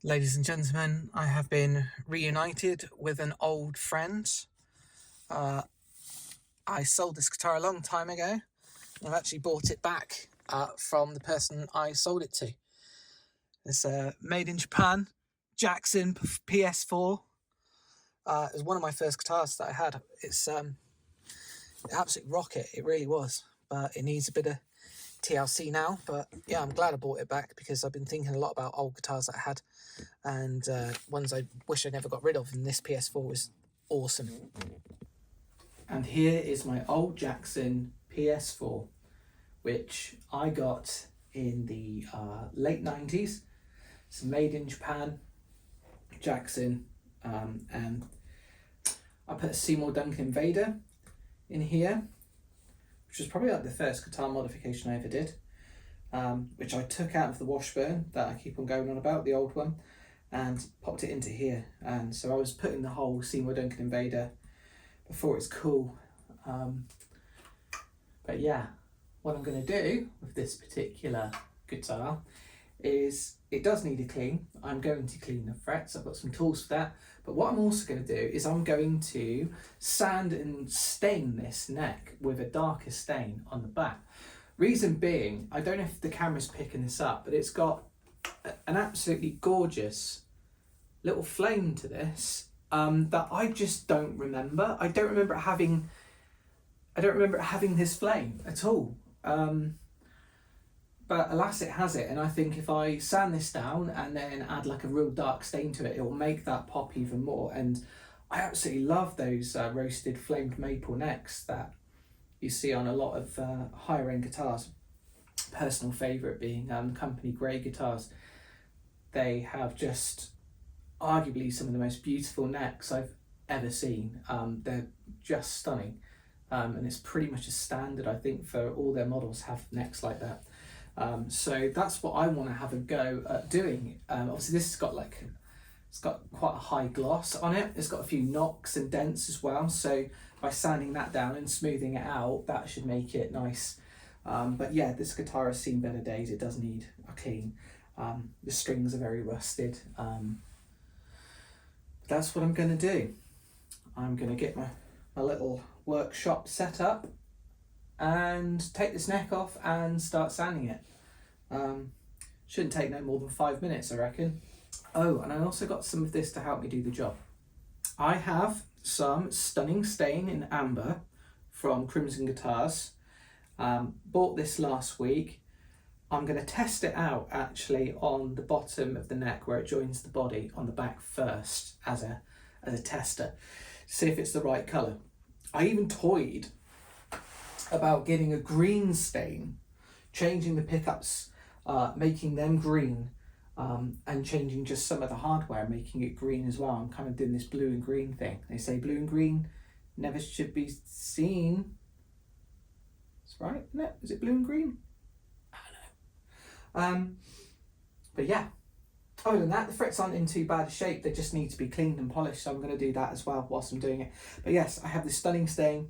Ladies and gentlemen, I have been reunited with an old friend. Uh, I sold this guitar a long time ago, and I've actually bought it back from the person I sold it to. It's made in Japan, Jackson PS4. It was one of my first guitars that I had. It's an absolute rocket, it really was, but it needs a bit of TLC now. But yeah, I'm glad I bought it back because I've been thinking a lot about old guitars that I had and ones I wish I never got rid of, and this PS4 was awesome. And here is my old Jackson PS4, which I got in the late 90s. It's made in Japan, Jackson, and I put a Seymour Duncan Invader in here, which was probably like the first guitar modification I ever did, which I took out of the Washburn that I keep on going on about, the old one, and popped it into here. And so I was putting the whole Seymour Duncan Invader before it's cool. But yeah, what I'm going to do with this particular guitar is it does need a clean. I'm going to clean the frets. I've got some tools for that. But what I'm also going to do is I'm going to sand and stain this neck with a darker stain on the back. Reason being, I don't know if the camera's picking this up, but it's got an absolutely gorgeous little flame to this that I just don't remember. I don't remember it having this flame at all. But alas, it has it, and I think if I sand this down and then add like a real dark stain to it, it will make that pop even more. And I absolutely love those roasted flamed maple necks that you see on a lot of higher end guitars. Personal favourite being Company Grey guitars. They have just arguably some of the most beautiful necks I've ever seen. They're just stunning, and it's pretty much a standard, I think, for all their models have necks like that. So that's what I want to have a go at doing. Obviously this has got it's got quite a high gloss on it. It's got a few knocks and dents as well. So by sanding that down and smoothing it out, that should make it nice. But yeah, this guitar has seen better days. It does need a clean. The strings are very rusted. That's what I'm going to do. I'm going to get my little workshop set up and take this neck off and start sanding it. Shouldn't take no more than 5 minutes, I reckon. Oh, and I also got some of this to help me do the job. I have some Stunning Stain in Amber from Crimson Guitars. Bought this last week. I'm going to test it out actually on the bottom of the neck where it joins the body on the back first as a tester. See if it's the right colour. I even toyed about getting a green stain, changing the pickups, making them green, and changing just some of the hardware, making it green as well. I'm kind of doing this blue and green thing. They say blue and green never should be seen. That's right, isn't it? Is it blue and green? I don't know. But yeah, other than that, the frets aren't in too bad a shape. They just need to be cleaned and polished, so I'm going to do that as well whilst I'm doing it. But yes, I have this Stunning Stain.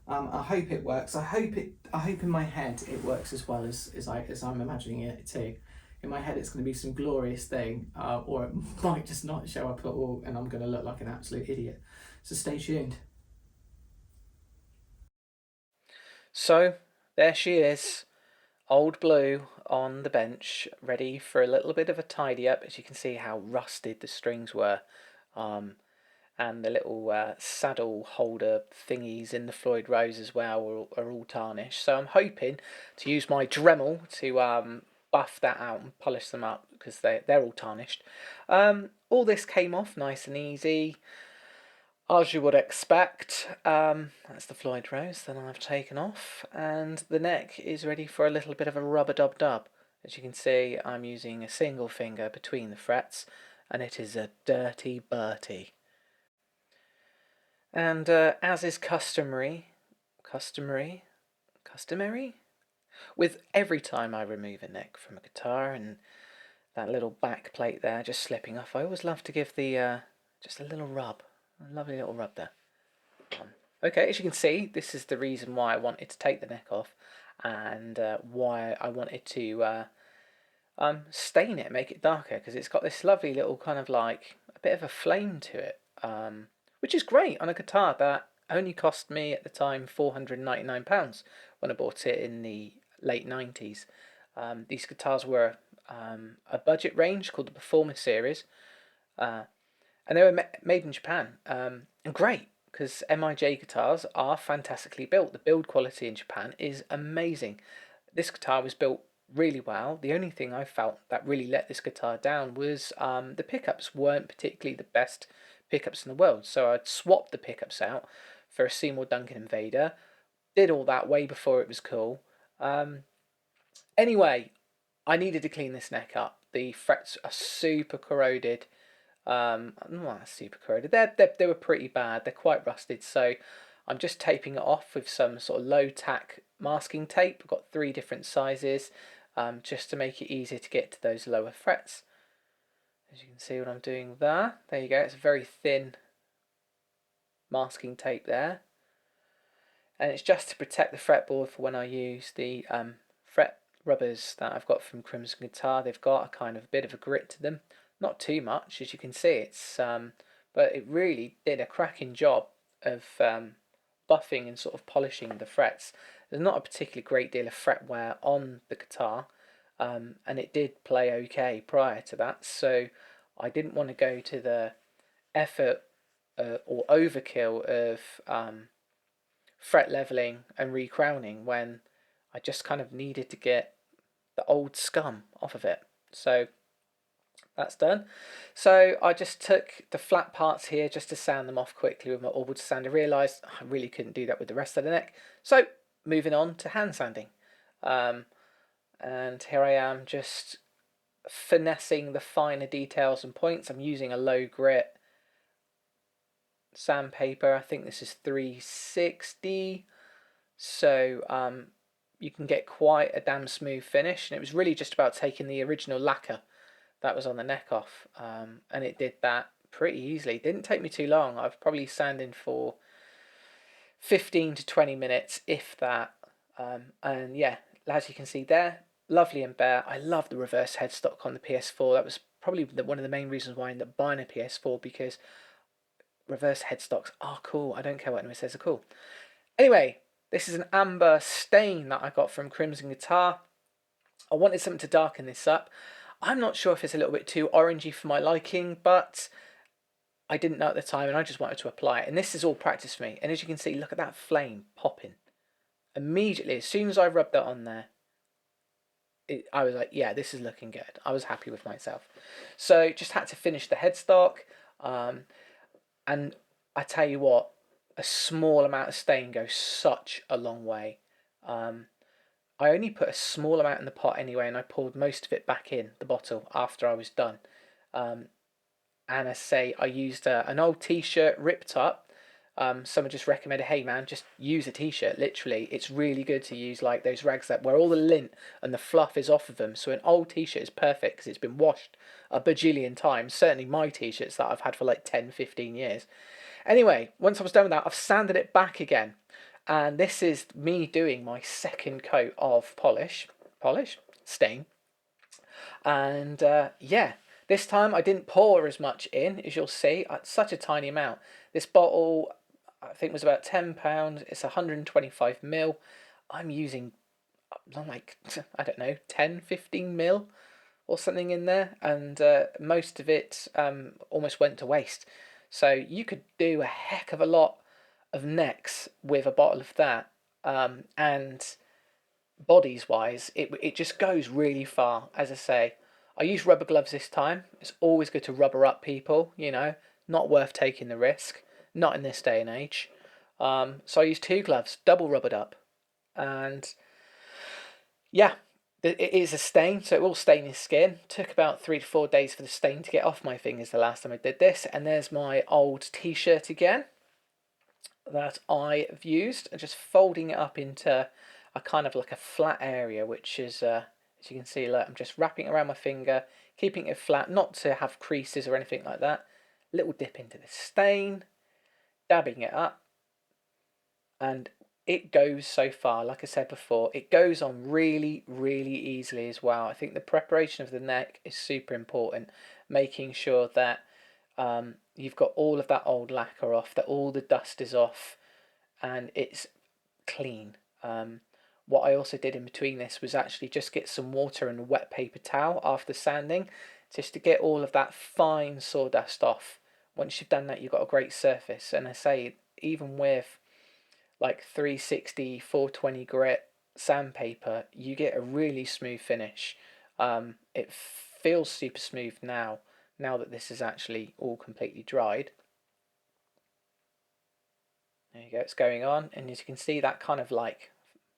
I hope it works. I hope in my head it works as well as I'm imagining it too. In my head, it's going to be some glorious thing, or it might just not show up at all, and I'm going to look like an absolute idiot. So stay tuned. So there she is, Old Blue on the bench, ready for a little bit of a tidy up. As you can see how rusted the strings were. And the little saddle holder thingies in the Floyd Rose as well are all tarnished. So I'm hoping to use my Dremel to buff that out and polish them up because they're all tarnished. All this came off nice and easy, as you would expect. That's the Floyd Rose that I've taken off, and the neck is ready for a little bit of a rub-a-dub-dub. As you can see, I'm using a single finger between the frets, and it is a dirty Bertie. And as is customary, with every time I remove a neck from a guitar and that little back plate there just slipping off, I always love to give the just a little rub, a lovely little rub there. Okay, as you can see, this is the reason why I wanted to take the neck off, and why I wanted to stain it, make it darker, because it's got this lovely little kind of like a bit of a flame to it, which is great on a guitar that only cost me at the time £499 when I bought it in the late 90s. These guitars were a budget range called the Performer series, uh, and they were made in Japan, and great because MIJ guitars are fantastically built. The build quality in Japan is amazing. This guitar was built really well. The only thing I felt that really let this guitar down was the pickups weren't particularly the best pickups in the world. So I'd swapped the pickups out for a Seymour Duncan Invader. Did all that way before it was cool. Anyway, I needed to clean this neck up. The frets are super corroded. Not super corroded. They were pretty bad. They're quite rusted. So I'm just taping it off with some sort of low tack masking tape. I've got 3 different sizes, just to make it easier to get to those lower frets. As you can see what I'm doing there. There you go. It's a very thin masking tape there. And it's just to protect the fretboard for when I use the fret rubbers that I've got from Crimson Guitar. They've got a kind of bit of a grit to them. Not too much, as you can see. It's but it really did a cracking job of buffing and sort of polishing the frets. There's not a particularly great deal of fret wear on the guitar, and it did play okay prior to that, so I didn't want to go to the effort or overkill of fret leveling and recrowning when I just kind of needed to get the old scum off of it. So that's done. So I just took the flat parts here just to sand them off quickly with my orbital sander. Realised I really couldn't do that with the rest of the neck. So moving on to hand sanding. And here I am just finessing the finer details and points. I'm using a low grit sandpaper. I think this is 360. So you can get quite a damn smooth finish. And it was really just about taking the original lacquer that was on the neck off, and it did that pretty easily. It didn't take me too long. I've probably sanded for 15 to 20 minutes, if that. And yeah, as you can see there, lovely and bare. I love the reverse headstock on the PS4. That was probably one of the main reasons why I ended up buying a PS4, because reverse headstocks are cool. I don't care what anyone says, are cool. Anyway, this is an amber stain that I got from Crimson Guitar. I wanted something to darken this up. I'm not sure if it's a little bit too orangey for my liking, but I didn't know at the time and I just wanted to apply it. And this is all practice for me. And as you can see, look at that flame popping. Immediately, as soon as I rubbed that on there, I was like, yeah, this is looking good. I was happy with myself. So just had to finish the headstock. And I tell you what, a small amount of stain goes such a long way. I only put a small amount in the pot anyway, and I poured most of it back in the bottle after I was done. And I say I used an old t-shirt ripped up. Someone just recommended, hey man, just use a t-shirt. Literally, it's really good to use like those rags that where all the lint and the fluff is off of them. So an old t-shirt is perfect because it's been washed a bajillion times. Certainly my t-shirts that I've had for like 10, 15 years. Anyway, once I was done with that, I've sanded it back again. And this is me doing my second coat of stain. And yeah, this time I didn't pour as much in, as you'll see. Such a tiny amount. This bottle, I think, was about £10. It's 125ml. I'm using, like, I don't know, 10, 15ml or something in there. And most of it almost went to waste. So you could do a heck of a lot of necks with a bottle of that, and bodies wise it just goes really far. As I say, I use rubber gloves this time. It's always good to rubber up people, not worth taking the risk, not in this day and age. So I used 2 gloves, double rubbered up, and yeah, it is a stain, so it will stain your skin. Took about 3 to 4 days for the stain to get off my fingers the last time I did this. And there's my old t-shirt again that I've used, and just folding it up into a kind of like a flat area, which is, as you can see, look, I'm just wrapping it around my finger, keeping it flat, not to have creases or anything like that. Little dip into the stain, dabbing it up, and it goes so far. Like I said before, it goes on really, really easily as well. I think the preparation of the neck is super important, making sure that you've got all of that old lacquer off, that all the dust is off, and it's clean. What I also did in between this was actually just get some water and a wet paper towel after sanding, just to get all of that fine sawdust off. Once you've done that, you've got a great surface. And I say, even with like 360, 420 grit sandpaper, you get a really smooth finish. It feels super smooth now that this is actually all completely dried. There you go, it's going on, and as you can see, that kind of like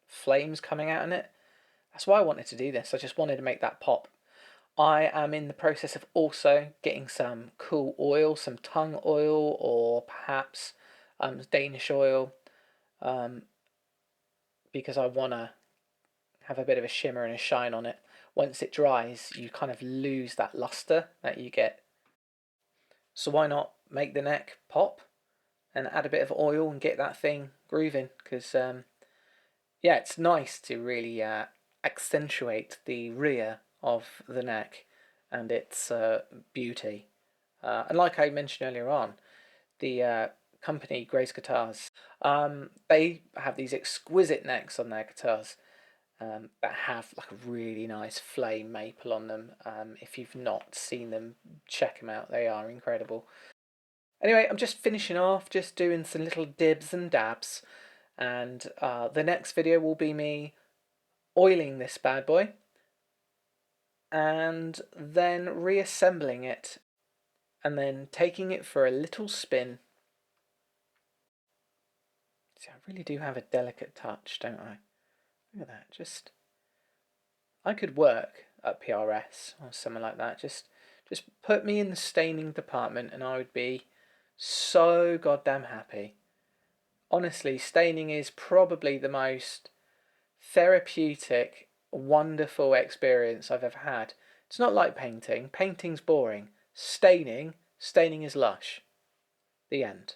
flames coming out in it. That's why I wanted to do this. I just wanted to make that pop. I am in the process of also getting some cool oil, some tung oil, or perhaps Danish oil, um, because I want to have a bit of a shimmer and a shine on it. Once it dries, you kind of lose that luster that you get. So why not make the neck pop and add a bit of oil and get that thing grooving? Because yeah, it's nice to really accentuate the rear of the neck and its beauty. And like I mentioned earlier on, the company Grace Guitars, they have these exquisite necks on their guitars that have like a really nice flame maple on them. If you've not seen them, check them out. They are incredible. Anyway, I'm just finishing off, just doing some little dibs and dabs, and the next video will be me oiling this bad boy and then reassembling it and then taking it for a little spin. See, I really do have a delicate touch, don't I? Look at that. Just, I could work at PRS or something like that. Just put me in the staining department and I would be so goddamn happy. Honestly, staining is probably the most therapeutic, wonderful experience I've ever had. It's not like painting. Painting's boring. Staining is lush. The end.